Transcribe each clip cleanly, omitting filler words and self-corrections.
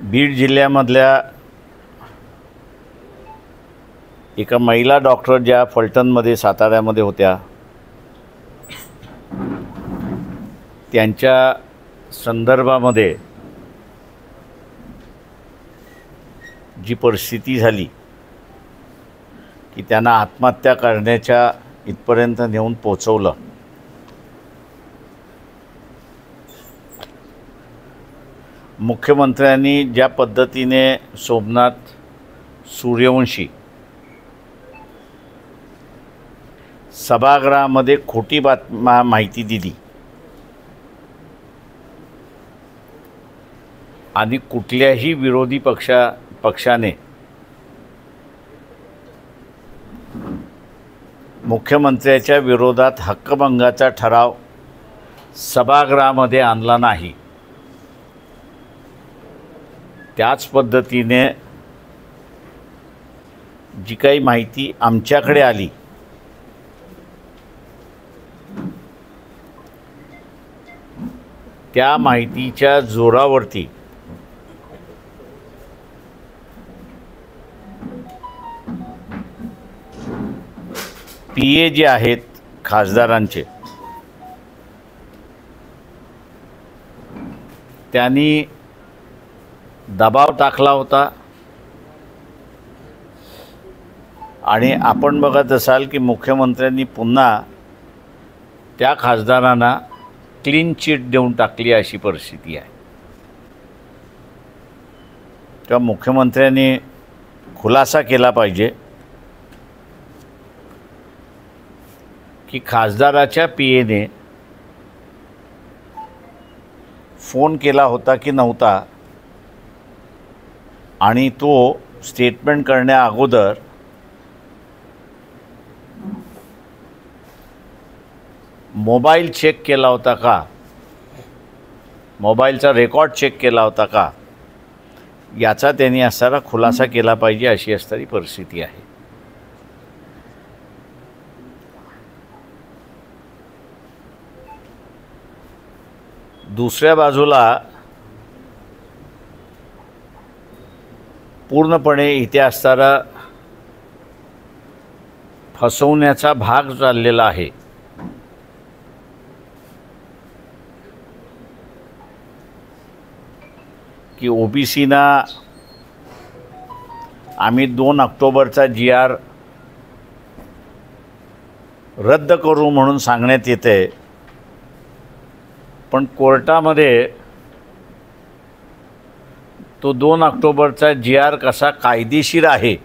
बीड जिल्ह्यामधल्या एका महिला डॉक्टर ज्या फलटणमध्ये साताऱ्यामध्ये होत्या, त्यांच्या संदर्भामध्ये जी परिस्थिती झाली की त्यांना आत्महत्या करण्याच्या इथपर्यंत नेऊन पोचवलं। मुख्यमंत्र्यांनी ज्या पद्धतीने सोमनाथ सूर्यवंशी सभागृहामध्ये खोटी माहिती दिली आणि कुठल्याही विरोधी पक्षाने मुख्यमंत्र्याच्या विरोधात हक्कभंगाचा ठराव सभागृहामध्ये आणला नाही। त्याच पद्धतीने जी काही माहिती आमच्याकडे आली त्या माहितीच्या जोरावरती पीए जे आहेत खासदारांचे, त्यांनी दबाव टाकला होता आणि आपण बघत असाल की मुख्यमंत्र्यांनी पुन्हा त्या खासदारांना क्लीन चिट देऊन टाकली अशी परिस्थिती आहे। तेव्हा मुख्यमंत्र्यांनी खुलासा केला पाहिजे की खासदाराच्या पीएने फोन केला होता की नव्हता आणि तो स्टेटमेंट करण्या अगोदर मोबाईल चेक केला होता का, मोबाईलचा रेकॉर्ड चेक केला होता का, याचा त्यांनी असणारा खुलासा केला पाहिजे अशी असणारी परिस्थिती आहे। दुसऱ्या बाजूला पूर्णपणे इथे असणारा फसवण्याचा भाग चाललेला आहे। की ओबीसीना आम्ही 2 ऑक्टोबरचा GR रद्द करू म्हणून सांगण्यात येते, पण कोर्टामध्ये तो 2 ऑक्टोबरचा GR कसा कायदेशीर आहे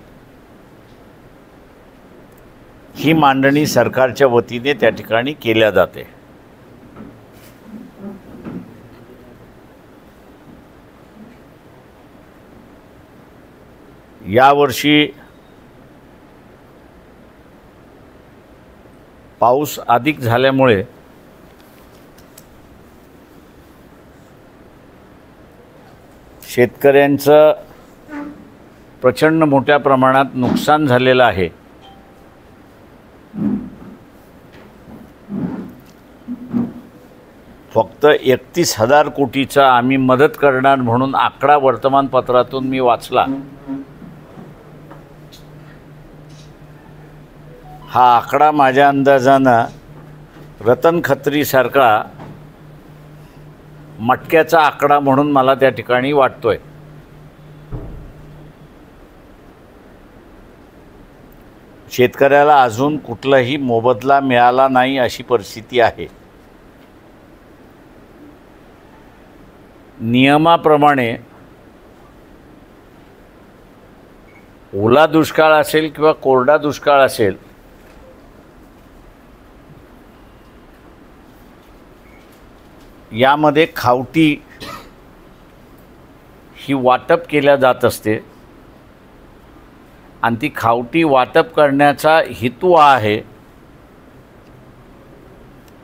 ही मांडणी सरकारच्या वतीने त्या ठिकाणी केल्या जाते। यावर्षी पाऊस अधिक झाल्यामुळे शेतकऱ्यांचं प्रचंड मोठ्या प्रमाणात नुकसान झालेलं आहे। फक्त 31,000 कोटीचा आम्ही मदत करणार म्हणून आकडा वर्तमानपत्रातून मी वाचला। हा आकडा माझ्या अंदाजानं रतन खत्रीसारखा मटक्याचा आकडा म्हणून मला त्या ठिकाणी वाटतोय। शेतकऱ्याला अजून कुठलाही मोबदला मिळाला नाही अशी परिस्थिती आहे। नियमाप्रमाणे ओला दुष्काळ असेल किंवा कोरडा दुष्काळ असेल, यामध्ये खावटी ही वाटप केल्या जात असते आणि ती खावटी वाटप करण्याचा हेतू आहे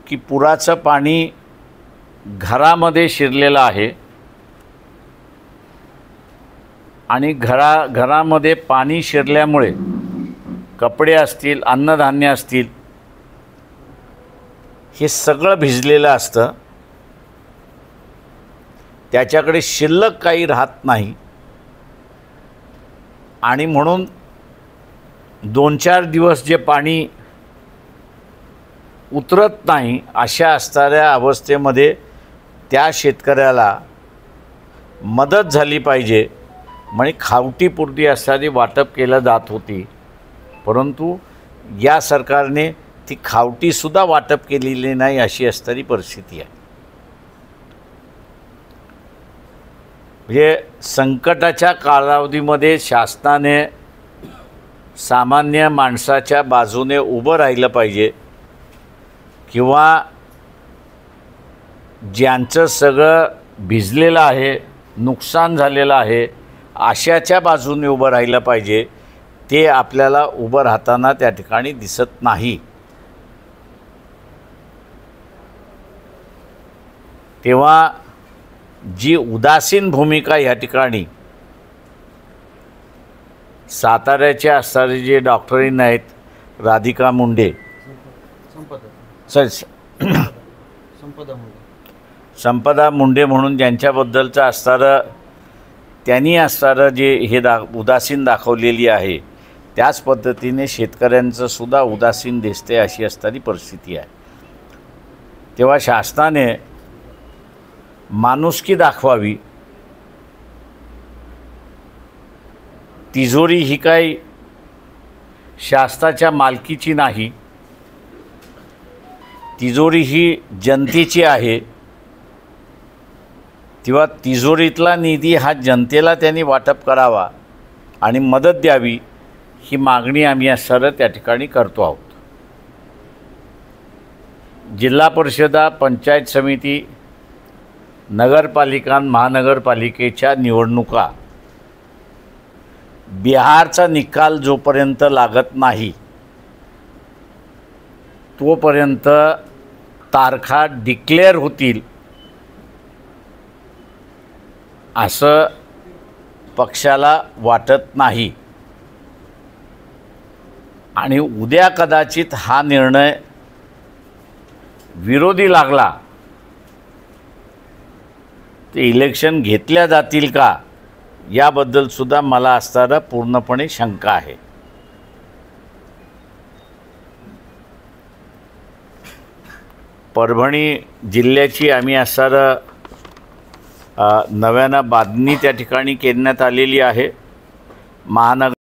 की पुराचं पाणी घरामध्ये शिरलेलं आहे आणि घरामध्ये पाणी शिरल्यामुळे कपडे असतील, अन्नधान्य असतील, हे सगळं भिजलेलं असतं। त्याच्याकडे शिल्लक काही राहत नाही आणि म्हणून 2-4 दिवस जे पाणी उतरत नाही अशा असणाऱ्या अवस्थेमध्ये त्या शेतकऱ्याला मदत झाली पाहिजे म्हणजे खावटीपुरती असणारी वाटप केलं जात होती, परंतु या सरकारने ती खावटीसुद्धा वाटप केलेली नाही अशी असणारी परिस्थिती आहे. म्हणजे संकटाच्या कालावधीमध्ये शासनाने सामान्य माणसाच्या बाजूने उभं राहिलं पाहिजे किंवा ज्यांचं सगळं भिजलेलं आहे, नुकसान झालेलं आहे, अशाच्या बाजूने उभं राहिलं पाहिजे. ते आपल्याला उभं राहताना त्या ठिकाणी दिसत नाही. तेव्हा जी उदासीन भूमिका या ठिकाणी साताऱ्याच्या असणारे जे डॉक्टरीन आहेत राधिका मुंडे, संपदा मुंडे म्हणून ज्यांच्याबद्दलचं असणारं त्यांनी असणारं जे हे उदासीन दाखवलेली आहे, त्याच पद्धतीने शेतकऱ्यांचं सुद्धा उदासीन दिसते अशी असणारी परिस्थिती आहे. तेव्हा शासनाने माणुसकी दाखवावी. तिजोरी ही काही शासनाच्या मालकीची नाही, तिजोरी ही जनतेची आहे. तेव्हा तिजोरीतला निधी हा जनतेला त्यांनी वाटप करावा आणि मदत द्यावी ही मागणी आम्ही या सर्व त्या ठिकाणी करतो आहोत. जिल्हा परिषदा, पंचायत समिती, नगरपालिका, महानगरपालिकेच्या निवडणुका बिहारचा निकाल जोपर्यंत लागत नाही तोपर्यंत तारखा डिक्लेअर होतील असं पक्षाला वाटत नाही. आणि उद्या कदाचित हा निर्णय विरोधी लागला ते इलेक्शन घेतल्या जातील का याबद्दल सुद्धा मला असणारा पूर्णपणे शंका आहे. परभणी जिल्ह्याची आम्ही असणारं नव्यानं बांधणी त्या ठिकाणी करण्यात आलेली आहे. महानगर